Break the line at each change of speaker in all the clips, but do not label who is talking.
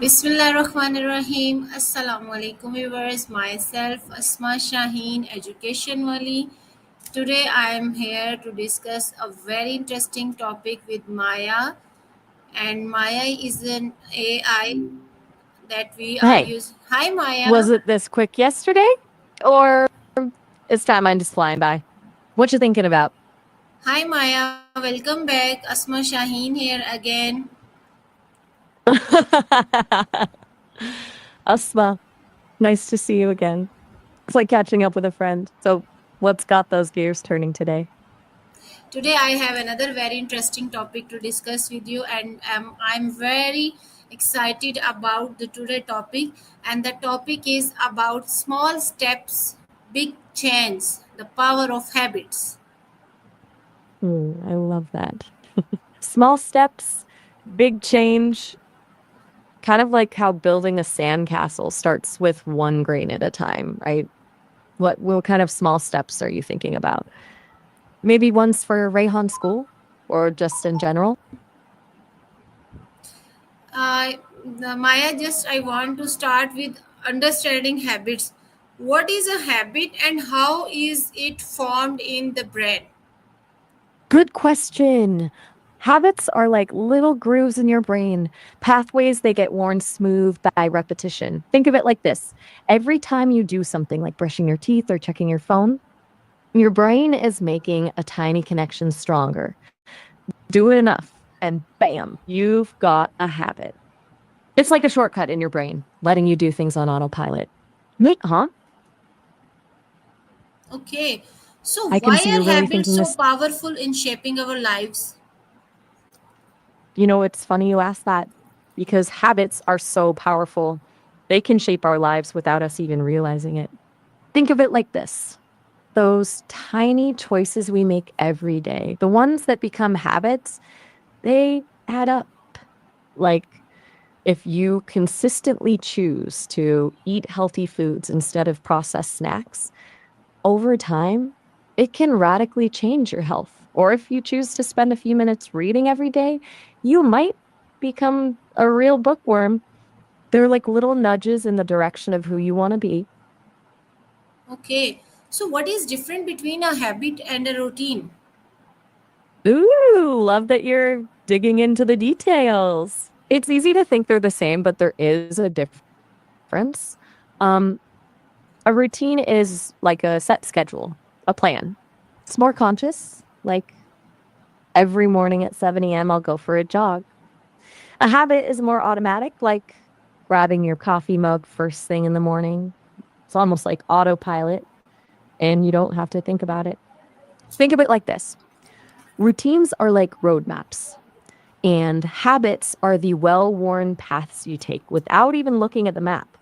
Bismillahirrahmanirrahim. Assalamu alaikum viewers. Myself Asma Shaheen, Education Wali. Today I am here to discuss a very interesting topic with Maya. And Maya is an AI that we are
Hey,
using. Hi
was
Maya.
it this quick yesterday? Or is time just flying by? What you thinking about?
Hi Maya. Welcome back. Asma Shaheen here again.
Asma, nice to see you again. It's like catching up with a friend. So, what's got those gears turning today?
Today I have another very interesting topic to discuss with you, and I'm very excited about the today topic. And the topic is about small steps, big change, the power of habits.
I love that. Small steps, big change, kind of like how building a sandcastle starts with one grain at a time, right? What kind of small steps are you thinking about? Maybe ones for Rayhan School or just in general?
Uh, Maya, just I want to start with understanding habits. What is a habit and how is it formed in the brain?
Good question. Habits are like little grooves in your brain, pathways they get worn smooth by repetition. Think of it like this. Every time you do something like brushing your teeth or checking your phone, your brain is making a tiny connection stronger. Do it enough, and bam, you've got a habit. It's like a shortcut in your brain, letting you do things on autopilot. Neat, huh?
Okay, so
I can
why
see
are
you're really
habits
thinking
so
this.
powerful in shaping our lives?
It's funny you ask that because habits are so powerful. They can shape our lives without us even realizing it. Think of it like this: those tiny choices we make every day, the ones that become habits, they add up. Like if you consistently choose to eat healthy foods instead of processed snacks, over time, it can radically change your health. Or if you choose to spend a few minutes reading every day, you might become a real bookworm. They're like little nudges in the direction of who you want to be.
Okay, so what is different between a habit and a routine?
Ooh, love that you're digging into the details. It's easy to think they're the same, but there is a difference. Um, a routine is like a set schedule, a plan. It's more conscious, like every morning at 7 a.m., I'll go for a jog. A habit is more automatic, like grabbing your coffee mug first thing in the morning. It's almost like autopilot, and you don't have to think about it. Think of it like this: routines are like roadmaps, and habits are the well worn paths you take without even looking at the map.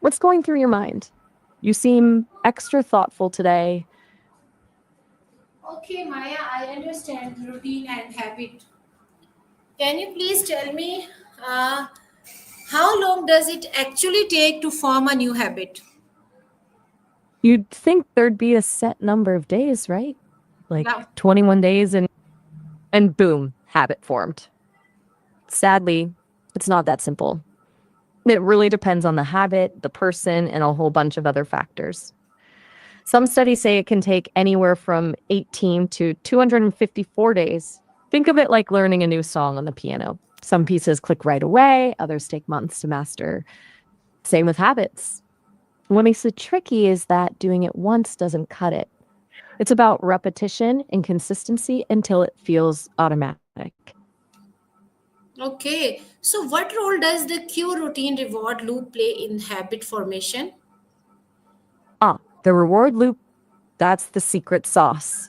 What's going through your mind? You seem extra thoughtful today.
Okay, Maya, I understand routine and habit. Can you please tell me uh, how long does it actually take to form a new habit?
You'd think there'd be a set number of days, right?
Yeah.
Like 21 days and boom, habit formed. Sadly, it's not that simple. It really depends on the habit, the person, and a whole bunch of other factors. Some studies say it can take anywhere from 18 to 254 days. Think of it like learning a new song on the piano. Some pieces click right away, others take months to master. Same with habits. What makes it tricky is that doing it once doesn't cut it. It's about repetition and consistency until it feels automatic.
Okay, so what role does the cue routine reward loop play in habit formation?
The reward loop, that's the secret sauce.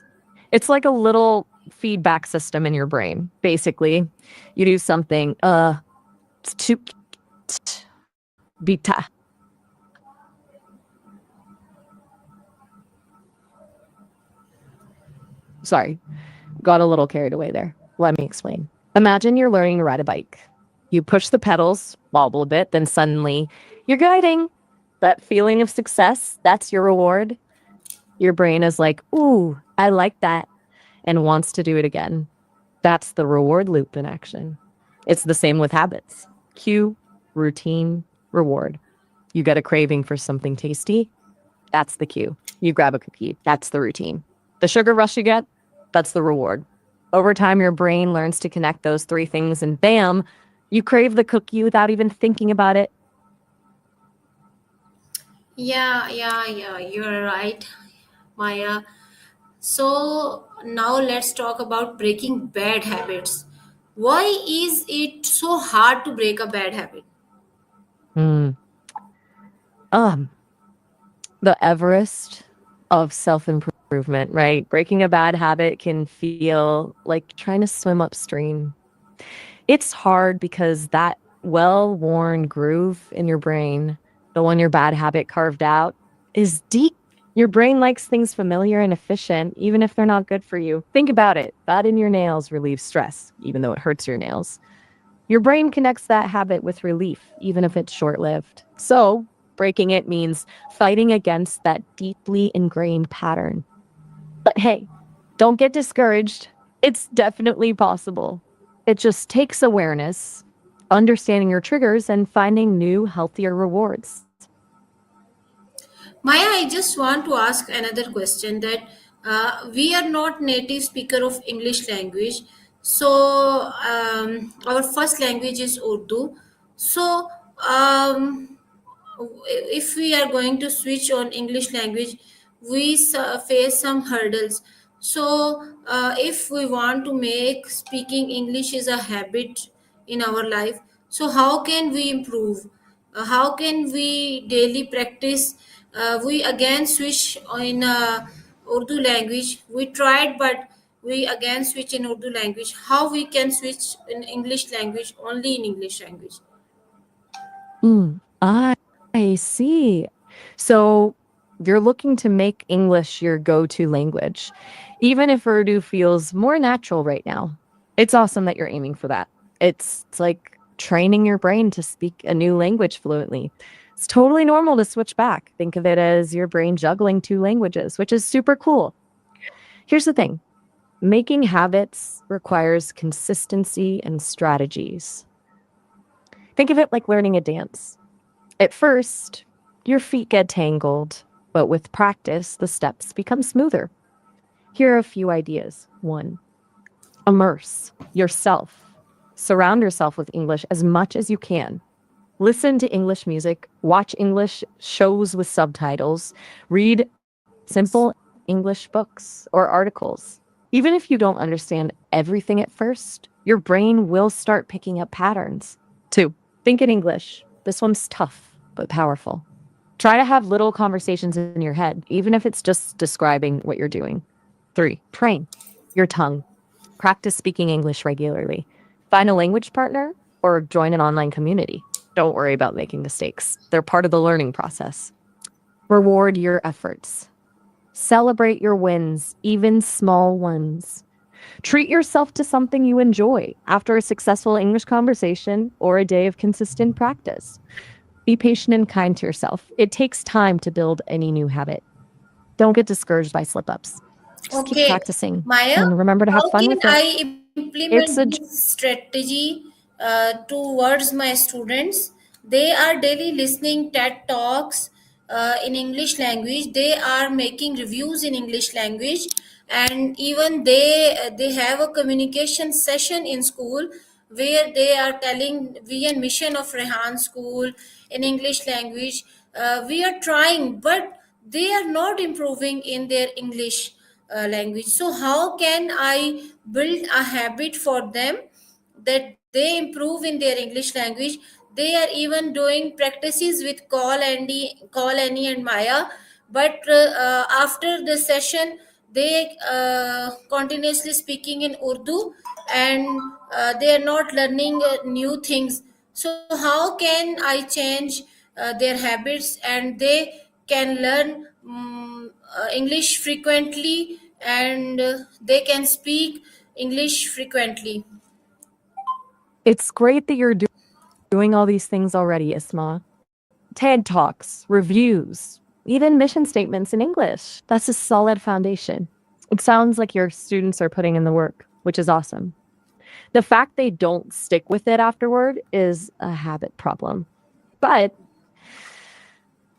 It's like a little feedback system in your brain. Basically, you do something, to bita. Sorry, got a little carried away there. Let me explain. Imagine you're learning to ride a bike. You push the pedals, wobble a bit, then suddenly you're guiding. That feeling of success, that's your reward. Your brain is like, ooh, I like that, and wants to do it again. That's the reward loop in action. It's the same with habits. Cue, routine, reward. You get a craving for something tasty, that's the cue. You grab a cookie, that's the routine. The sugar rush you get, that's the reward. Over time, your brain learns to connect those three things, and bam, you crave the cookie without even thinking about it.
Yeah, you're right, Maya. So now let's talk about breaking bad habits. Why is it so hard to break a bad habit?
Mm. Um, the Everest of self improvement, right? Breaking a bad habit can feel like trying to swim upstream. It's hard because that well worn groove in your brain, the one your bad habit carved out, is deep. Your brain likes things familiar and efficient, even if they're not good for you. Think about it. That in your nails relieves stress, even though it hurts your nails. Your brain connects that habit with relief, even if it's short lived. So, breaking it means fighting against that deeply ingrained pattern. But hey, don't get discouraged. It's definitely possible. It just takes awareness, understanding your triggers, and finding new, healthier rewards.
Maya, I just want to ask another question that we are not native speaker of English language. So our first language is Urdu. So if we are going to switch on English language, we face some hurdles. So if we want to make speaking English is a habit in our life, so how can we improve? How can we daily practice? We again switch in Urdu language. We tried, but we again switch in Urdu language. How we can switch in English language, only in English language?
I see. So you're looking to make English your go to language, even if Urdu feels more natural right now. It's awesome that you're aiming for that. It's like training your brain to speak a new language fluently. It's totally normal to switch back. Think of it as your brain juggling two languages, which is super cool. Here's the thing, making habits requires consistency and strategies. Think of it like learning a dance. At first, your feet get tangled, but with practice, the steps become smoother. Here are a few ideas. One, immerse yourself. Surround yourself with English as much as you can. Listen to English music, watch English shows with subtitles, read simple English books or articles. Even if you don't understand everything at first, your brain will start picking up patterns. Two, think in English. This one's tough, but powerful. Try to have little conversations in your head, even if it's just describing what you're doing. Three, train your tongue. Practice speaking English regularly. Find a language partner or join an online community. Don't worry about making mistakes, they're part of the learning process. Reward your efforts. Celebrate your wins, even small ones. Treat yourself to something you enjoy after a successful English conversation or a day of consistent practice. Be patient and kind to yourself. It takes time to build any new habit. Don't get discouraged by slip ups. Just keep
Okay,
practicing
Maya,
and remember to have
how
fun
can
with it.
I implement
It's a
this strategy towards my students? They are daily listening TED talks in English language. They are making reviews in English language, and even they have a communication session in school where they are telling we and mission of Rehan school in English language. We are trying, but they are not improving in their English language. So how can I build a habit for them that they improve in their English language? They are even doing practices with call Annie and Maya, but after the session they continuously speaking in Urdu, and they are not learning new things. So how can I change their habits and they can learn English frequently, and they can speak English frequently?
it's great that you're doing all these things already, Isma. TED Talks, reviews, even mission statements in English. That's a solid foundation. It sounds like your students are putting in the work, which is awesome. The fact they don't stick with it afterward is a habit problem. But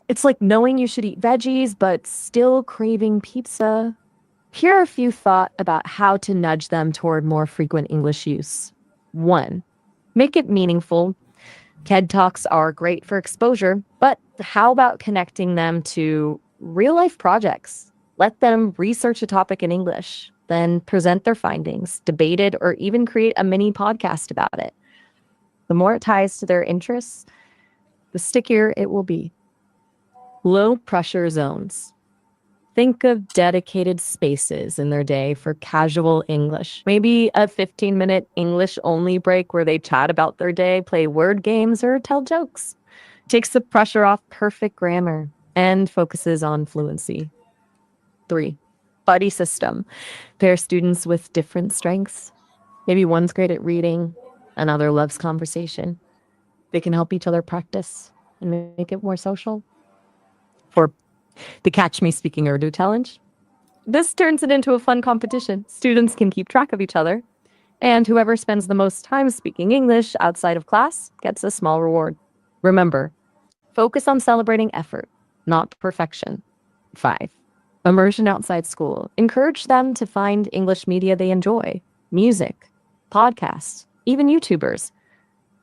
it's like knowing you should eat veggies, but still craving pizza. Here are a few thoughts about how to nudge them toward more frequent English use. 1. Make it meaningful. KED Talks are great for exposure, but how about connecting them to real life projects? Let them research a topic in English, then present their findings, debate it, or even create a mini podcast about it. The more it ties to their interests, the stickier it will be. Low pressure zones. Think of dedicated spaces in their day for casual English. Maybe a 15-minute English only break where they chat about their day, play word games, or tell jokes. Takes the pressure off perfect grammar and focuses on fluency. 3. Buddy system. Pair students with different strengths. Maybe one's great at reading, another loves conversation. They can help each other practice and make it more social. 4. The Catch Me Speaking Urdu challenge. This turns it into a fun competition. Students can keep track of each other, and whoever spends the most time speaking English outside of class gets a small reward. Remember, focus on celebrating effort, not perfection. 5. Immersion outside school. Encourage them to find English media they enjoy, music, podcasts, even YouTubers.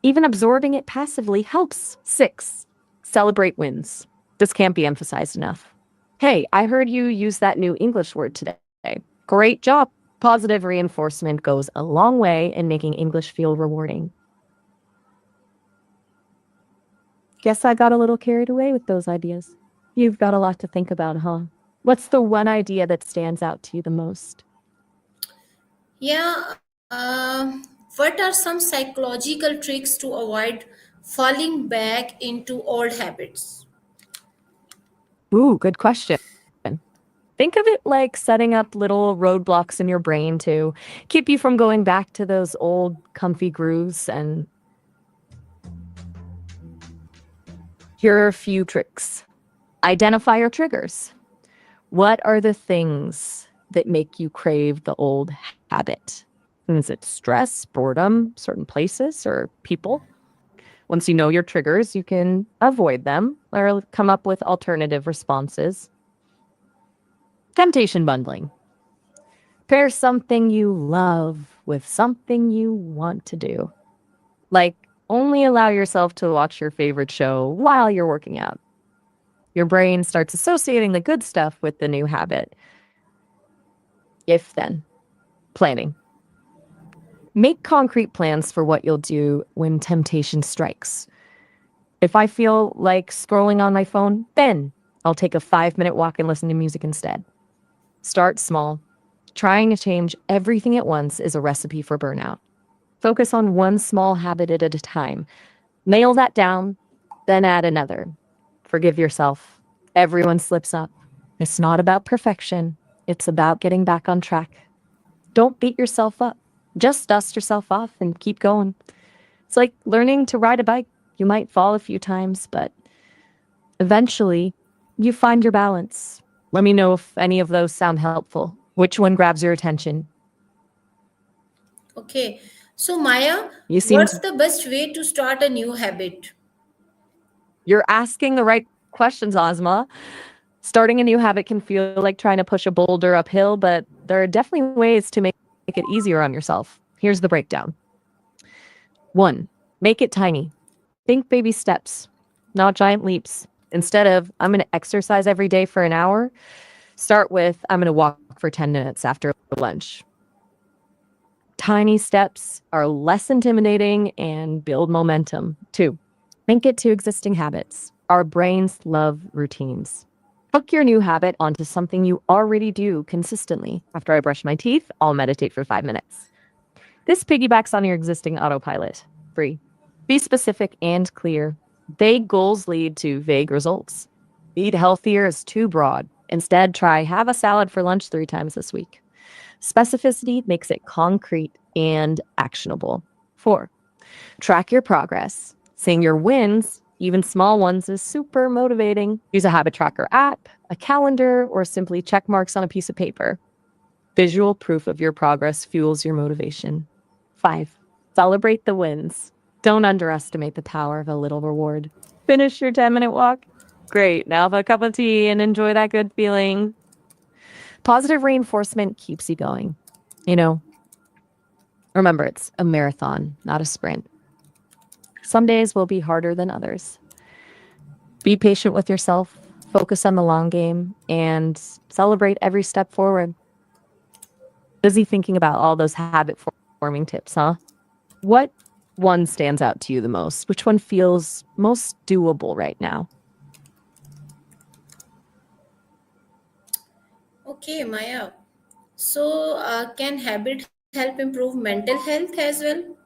Even absorbing it passively helps. 6. Celebrate wins. This can't be emphasized enough. Hey, I heard you use that new English word today. Great job. Positive reinforcement goes a long way in making English feel rewarding. Guess I got a little carried away with those ideas. You've got a lot to think about, huh? What's the one idea that stands out to you the most?
Yeah, what are some psychological tricks to avoid falling back into old habits?
Ooh, good question. Think of it like setting up little roadblocks in your brain to keep you from going back to those old comfy grooves. And here are a few tricks. Identify your triggers. What are the things that make you crave the old habit? Is it stress, boredom, certain places, or people? Once you know your triggers, you can avoid them or come up with alternative responses. Temptation bundling. Pair something you love with something you want to do. Like, only allow yourself to watch your favorite show while you're working out. Your brain starts associating the good stuff with the new habit. If then, planning. Make concrete plans for what you'll do when temptation strikes. If I feel like scrolling on my phone, then I'll take a 5-minute walk and listen to music instead. Start small. Trying to change everything at once is a recipe for burnout. Focus on one small habit at a time. Nail that down, then add another. Forgive yourself. Everyone slips up. It's not about perfection. It's about getting back on track. Don't beat yourself up. Just dust yourself off and keep going. It's like learning to ride a bike. You might fall a few times, but eventually you find your balance. Let me know if any of those sound helpful. Which one grabs your attention?
Okay, so Maya,
You seem
what's
to,
the best way to start a new habit?
you're asking the right questions, Ozma. Starting a new habit can feel like trying to push a boulder uphill, but there are definitely ways to make it easier on yourself. Here's the breakdown. 1. Make it tiny. Think baby steps, not giant leaps. Instead of, I'm going to exercise every day for an hour, start with, I'm going to walk for 10 minutes after lunch. Tiny steps are less intimidating and build momentum. 2. Link it to existing habits. Our brains love routines. Hook your new habit onto something you already do consistently. After I brush my teeth, I'll meditate for 5 minutes. This piggybacks on your existing autopilot. 3. Be specific and clear. Vague goals lead to vague results. Eat healthier is too broad. Instead, try have a salad for lunch 3 times this week. Specificity makes it concrete and actionable. 4. Track your progress. Seeing your wins, even small ones, is super motivating. Use a habit tracker app, a calendar, or simply check marks on a piece of paper. Visual proof of your progress fuels your motivation. 5. Celebrate the wins. Don't underestimate the power of a little reward. Finish your 10-minute walk? Great. Now have a cup of tea and enjoy that good feeling. Positive reinforcement keeps you going. You know, remember, it's a marathon, not a sprint. Some days will be harder than others. Be patient with yourself, focus on the long game, and celebrate every step forward. Busy thinking about all those habit forming tips, huh? What one stands out to you the most? Which one feels most doable right now?
Okay, Maya. So, can habit help improve mental health as well?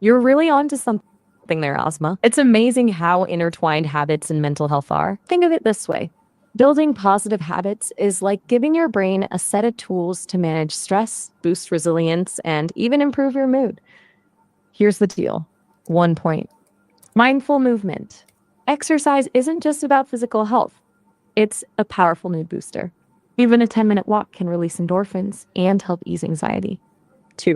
You're really onto something there, Ozma. It's amazing how intertwined habits and mental health are. Think of it this way. Building positive habits is like giving your brain a set of tools to manage stress, boost resilience, and even improve your mood. Here's the deal. 1 point. Mindful movement. Exercise isn't just about physical health, it's a powerful mood booster. Even a 10-minute walk can release endorphins and help ease anxiety. 2.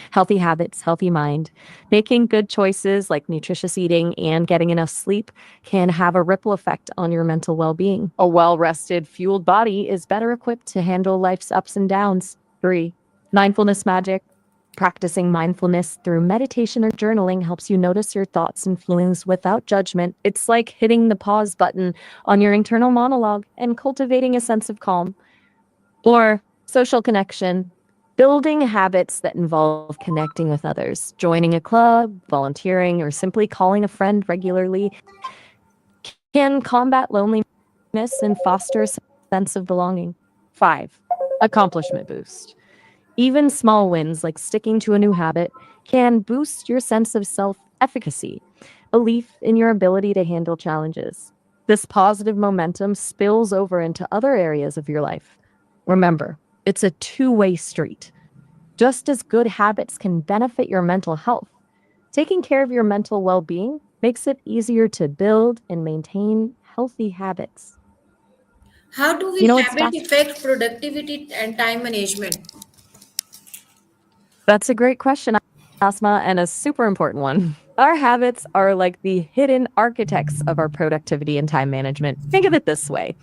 Healthy habits, healthy mind. Making good choices like nutritious eating and getting enough sleep can have a ripple effect on your mental well being. A well rested, fueled body is better equipped to handle life's ups and downs. 3. Mindfulness magic. Practicing mindfulness through meditation or journaling helps you notice your thoughts and feelings without judgment. It's like hitting the pause button on your internal monologue and cultivating a sense of calm. Or social connection, building habits that involve connecting with others, joining a club, volunteering, or simply calling a friend regularly can combat loneliness and foster a sense of belonging. 5. Accomplishment boost. Even small wins like sticking to a new habit can boost your sense of self efficacy, belief in your ability to handle challenges. This positive momentum spills over into other areas of your life. Remember, it's a two-way street. Just as good habits can benefit your mental health, taking care of your mental well being makes it easier to build and maintain healthy habits.
How do we
You know, it's
habit
fascinating.
affect productivity and time management?
That's a great question, Asma, and a super important one. Our habits are like the hidden architects of our productivity and time management. Think of it this way.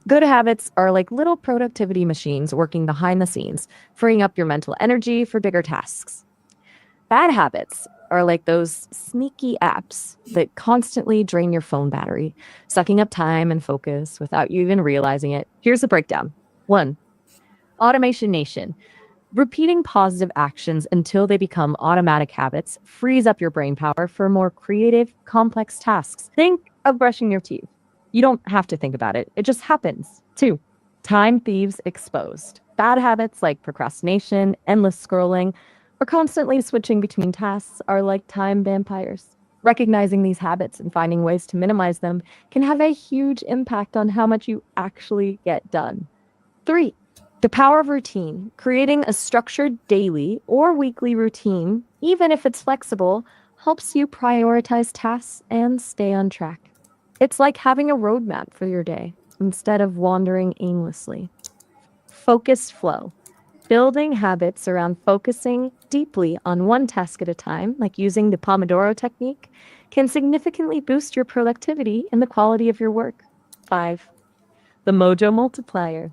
Good habits are like little productivity machines working behind the scenes, freeing up your mental energy for bigger tasks. Bad habits are like those sneaky apps that constantly drain your phone battery, sucking up time and focus without you even realizing it. Here's the breakdown. 1. Automation Nation. Repeating positive actions until they become automatic habits frees up your brain power for more creative, complex tasks. Think of brushing your teeth. You don't have to think about it, it just happens. 2. Time thieves exposed. Bad habits like procrastination, endless scrolling, or constantly switching between tasks are like time vampires. Recognizing these habits and finding ways to minimize them can have a huge impact on how much you actually get done. 3. The power of routine. Creating a structured daily or weekly routine, even if it's flexible, helps you prioritize tasks and stay on track. It's like having a roadmap for your day instead of wandering aimlessly. Focused flow. Building habits around focusing deeply on one task at a time, like using the Pomodoro technique, can significantly boost your productivity and the quality of your work. 5. The mojo multiplier.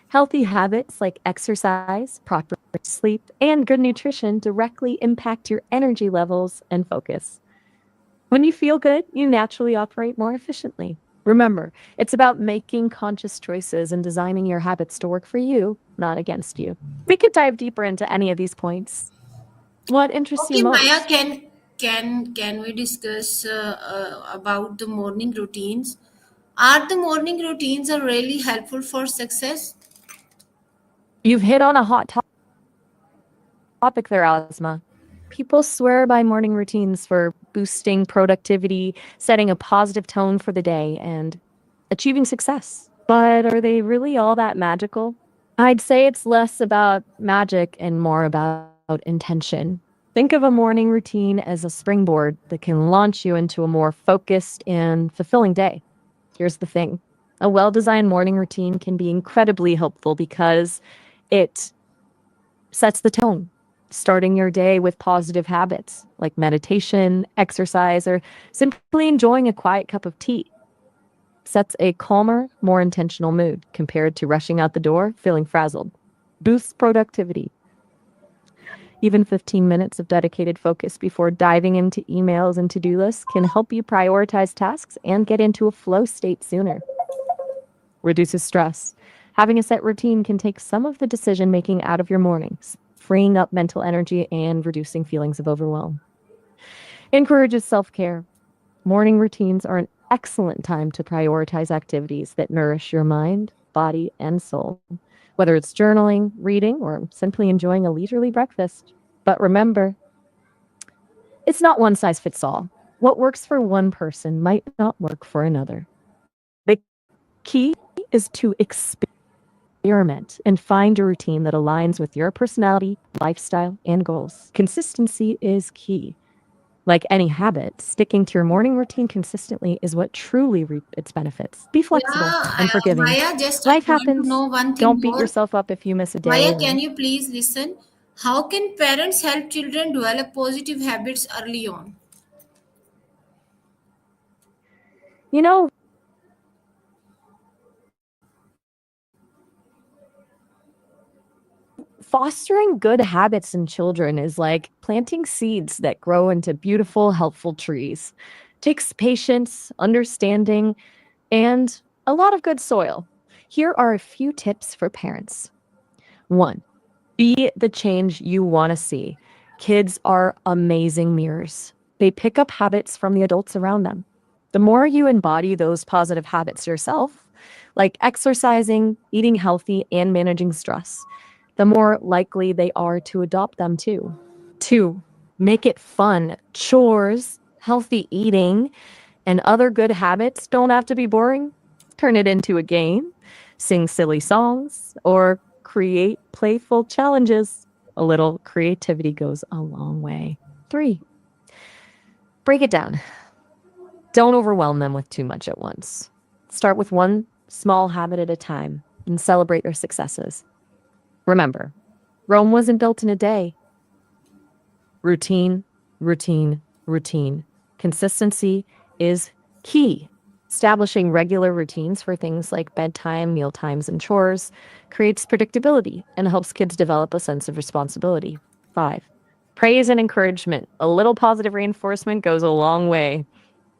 Healthy habits like exercise, proper sleep, and good nutrition directly impact your energy levels and focus. When you feel good, you naturally operate more efficiently. Remember, it's about making conscious choices and designing your habits to work for you, not against you. We could dive deeper into any of these points. What interests you
Okay, Maya,
most?
can we discuss about the morning routines? Are the morning routines are really helpful for success?
You've hit on a hot topic there, Asma. People swear by morning routines for boosting productivity, setting a positive tone for the day, and achieving success. But are they really all that magical? I'd say it's less about magic and more about intention. Think of a morning routine as a springboard that can launch you into a more focused and fulfilling day. Here's the thing: a well designed morning routine can be incredibly helpful because it sets the tone. Starting your day with positive habits like meditation, exercise, or simply enjoying a quiet cup of tea sets a calmer, more intentional mood compared to rushing out the door feeling frazzled. Boosts productivity. Even 15 minutes of dedicated focus before diving into emails and to do lists can help you prioritize tasks and get into a flow state sooner. Reduces stress. Having a set routine can take some of the decision making out of your mornings, freeing up mental energy and reducing feelings of overwhelm. Encourages self care. Morning routines are an excellent time to prioritize activities that nourish your mind, body, and soul, whether it's journaling, reading, or simply enjoying a leisurely breakfast. But remember, it's not one size fits all. What works for one person might not work for another. The key is to experiment and find a routine that aligns with your personality, lifestyle, and goals. Consistency is key. Like any habit, sticking to your morning routine consistently is what truly reap its benefits. Be flexible and forgiving.
Maya, just I
Life
want to
happens.
know one thing
Don't beat
more.
yourself up if you miss a day
Maya,
or
can you please listen? How can parents help children develop positive habits early on?
you know, fostering good habits in children is like planting seeds that grow into beautiful, helpful trees. Takes patience, understanding, and a lot of good soil. Here are a few tips for parents. One, be the change you want to see. Kids are amazing mirrors. They pick up habits from the adults around them. The more you embody those positive habits yourself, like exercising, eating healthy, and managing stress, the more likely they are to adopt them too. Two, make it fun. Chores, healthy eating, and other good habits don't have to be boring. Turn it into a game, sing silly songs, or create playful challenges. A little creativity goes a long way. Three, break it down. Don't overwhelm them with too much at once. Start with one small habit at a time and celebrate their successes. Remember, Rome wasn't built in a day. Routine, routine, routine. Consistency is key. Establishing regular routines for things like bedtime, meal times, and chores creates predictability and helps kids develop a sense of responsibility. Five, praise and encouragement. A little positive reinforcement goes a long way.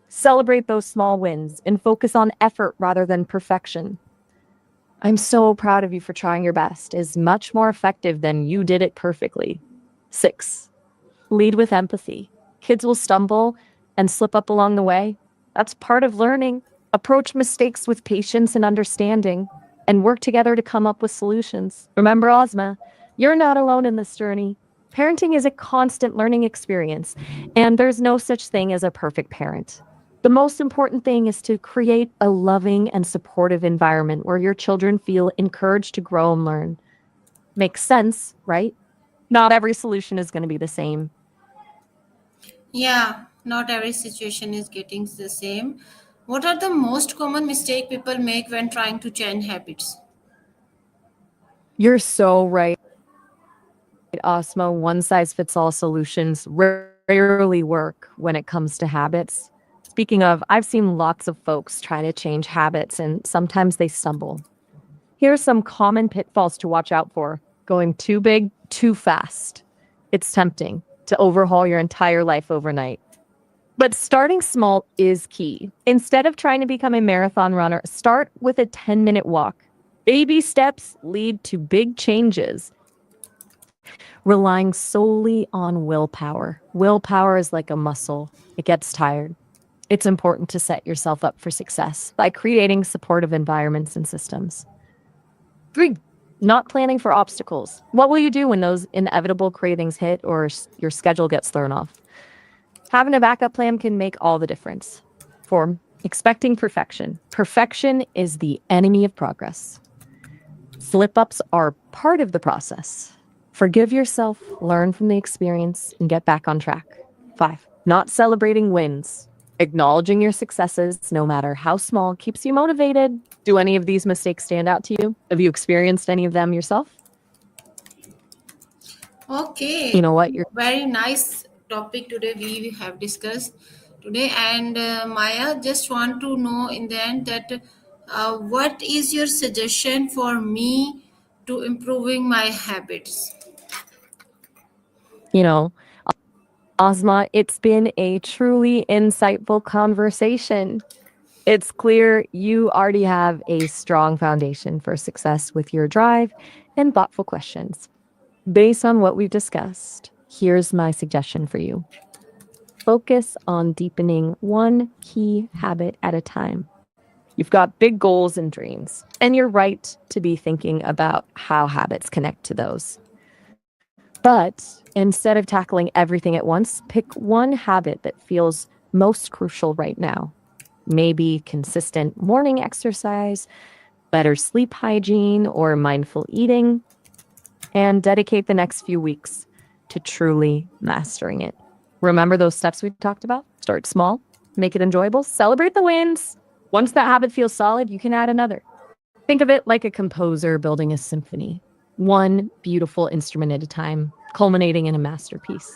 Celebrate those small wins and focus on effort rather than perfection. I'm so proud of you for trying your best is much more effective than you did it perfectly. Six, lead with empathy. Kids will stumble and slip up along the way. That's part of learning. Approach mistakes with patience and understanding and work together to come up with solutions. Remember, Ozma, you're not alone in this journey. Parenting is a constant learning experience, and there's no such thing as a perfect parent. The most important thing is to create a loving and supportive environment where your children feel encouraged to grow and learn. Makes sense, right? Not every solution is going to be the same.
Yeah, not every situation is getting the same. What are the most common mistake people make when trying to change habits?
You're so right, Osmo. One size fits all solutions rarely work when it comes to habits. Speaking of, I've seen lots of folks try to change habits and sometimes they stumble. Here are some common pitfalls to watch out for. Going too big, too fast. It's tempting to overhaul your entire life overnight. But starting small is key. Instead of trying to become a marathon runner, start with a 10-minute walk. Baby steps lead to big changes. Relying solely on willpower. Willpower is like a muscle, it gets tired. It's important to set yourself up for success by creating supportive environments and systems. Three, not planning for obstacles. What will you do when those inevitable cravings hit or your schedule gets thrown off? Having a backup plan can make all the difference. Four, expecting perfection. Perfection is the enemy of progress. Slip ups are part of the process. Forgive yourself, learn from the experience, and get back on track. Five, not celebrating wins. Acknowledging your successes, no matter how small, keeps you motivated. Do any of these mistakes stand out to you? Have you experienced any of them yourself?
Okay,
You know what? You're
very nice topic today we have discussed today. And Maya, just want to know in the end that what is your suggestion for me to improving my habits?
you know, Ozma, it's been a truly insightful conversation. It's clear you already have a strong foundation for success with your drive and thoughtful questions. Based on what we've discussed, here's my suggestion for you. Focus on deepening one key habit at a time. You've got big goals and dreams, and you're right to be thinking about how habits connect to those. But instead of tackling everything at once, pick one habit that feels most crucial right now. Maybe consistent morning exercise, better sleep hygiene, or mindful eating, and dedicate the next few weeks to truly mastering it. Remember those steps we talked about? Start small, make it enjoyable, celebrate the wins. Once that habit feels solid, you can add another. Think of it like a composer building a symphony, one beautiful instrument at a time, culminating in a masterpiece.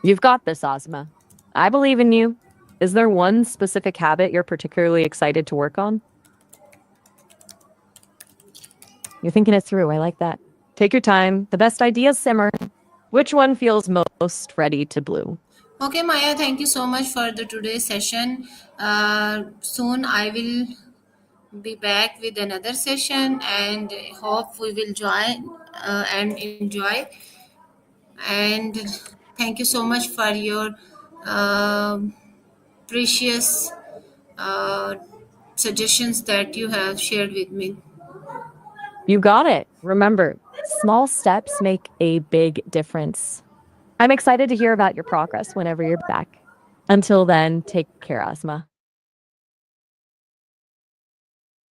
You've got this, Ozma. I believe in you. Is there one specific habit you're particularly excited to work on? You're thinking it through. I like that. Take your time. The best ideas simmer. Which one feels most ready to bloom?
Okay, Maya, thank you so much for the today's session. Soon I will be back with another session and hope we will join and enjoy. And thank you so much for your um precious uh, suggestions that you have shared with me.
You got it. Remember, small steps make a big difference. I'm excited to hear about your progress whenever you're back. Until then, take care, Ozma.